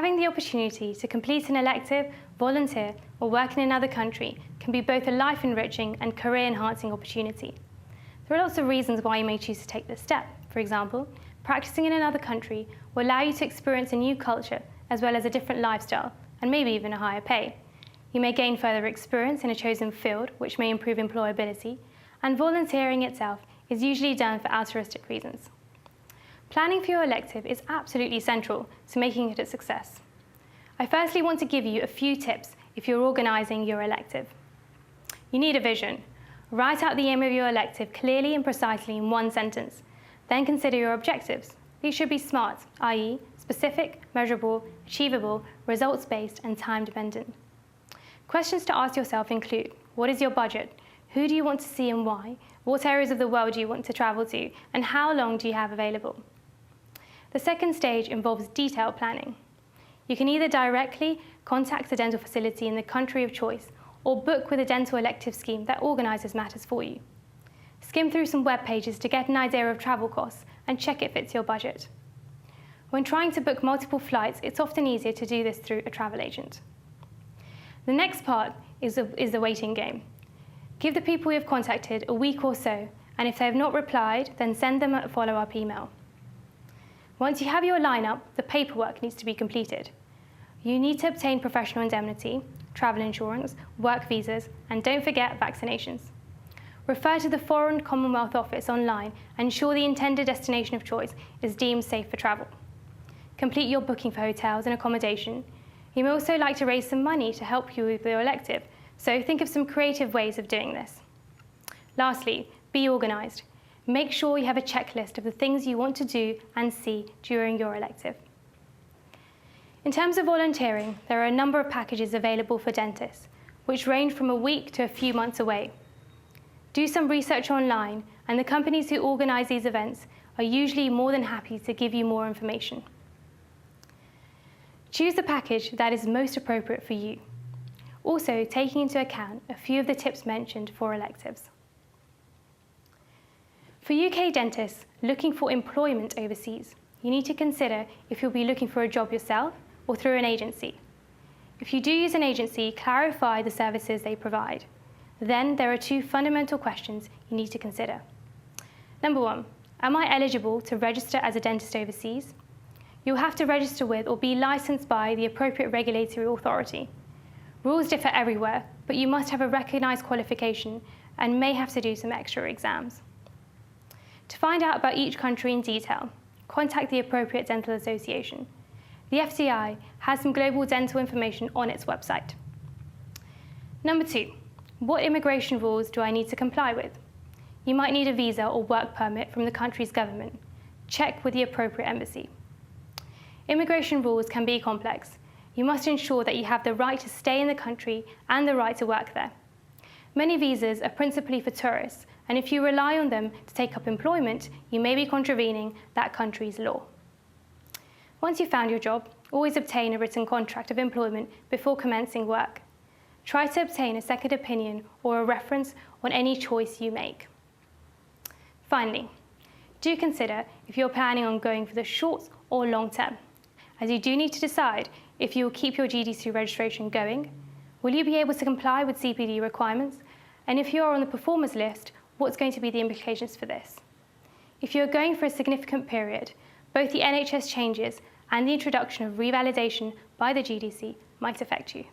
Having the opportunity to complete an elective, volunteer, or work in another country can be both a life-enriching and career-enhancing opportunity. There are lots of reasons why you may choose to take this step. For example, practicing in another country will allow you to experience a new culture as well as a different lifestyle, and maybe even a higher pay. You may gain further experience in a chosen field, which may improve employability, and volunteering itself is usually done for altruistic reasons. Planning for your elective is absolutely central to making it a success. I firstly want to give you a few tips if you're organising your elective. You need a vision. Write out the aim of your elective clearly and precisely in one sentence. Then consider your objectives. These should be SMART, i.e. specific, measurable, achievable, results-based, and time-dependent. Questions to ask yourself include: what is your budget? Who do you want to see and why? What areas of the world do you want to travel to? And how long do you have available? The second stage involves detailed planning. You can either directly contact a dental facility in the country of choice or book with a dental elective scheme that organises matters for you. Skim through some web pages to get an idea of travel costs and check it fits your budget. When trying to book multiple flights, it's often easier to do this through a travel agent. The next part is the waiting game. Give the people you have contacted a week or so, and if they have not replied, then send them a follow-up email. Once you have your lineup, the paperwork needs to be completed. You need to obtain professional indemnity, travel insurance, work visas, and don't forget vaccinations. Refer to the Foreign Commonwealth Office online and ensure the intended destination of choice is deemed safe for travel. Complete your booking for hotels and accommodation. You may also like to raise some money to help you with your elective, so think of some creative ways of doing this. Lastly, be organised. Make sure you have a checklist of the things you want to do and see during your elective. In terms of volunteering, there are a number of packages available for dentists, which range from a week to a few months away. Do some research online, and the companies who organise these events are usually more than happy to give you more information. Choose the package that is most appropriate for you, also taking into account a few of the tips mentioned for electives. For UK dentists looking for employment overseas, you need to consider if you'll be looking for a job yourself or through an agency. If you do use an agency, clarify the services they provide. Then there are two fundamental questions you need to consider. Number one, am I eligible to register as a dentist overseas? You'll have to register with or be licensed by the appropriate regulatory authority. Rules differ everywhere, but you must have a recognised qualification and may have to do some extra exams. To find out about each country in detail, contact the appropriate dental association. The FDI has some global dental information on its website. Number two, what immigration rules do I need to comply with? You might need a visa or work permit from the country's government. Check with the appropriate embassy. Immigration rules can be complex. You must ensure that you have the right to stay in the country and the right to work there. Many visas are principally for tourists, and if you rely on them to take up employment, you may be contravening that country's law. Once you've found your job, always obtain a written contract of employment before commencing work. Try to obtain a second opinion or a reference on any choice you make. Finally, do consider if you're planning on going for the short or long term, as you do need to decide if you will keep your GDC registration going, will you be able to comply with CPD requirements, and if you are on the performers list, what's going to be the implications for this? If you are going for a significant period, both the NHS changes and the introduction of revalidation by the GDC might affect you.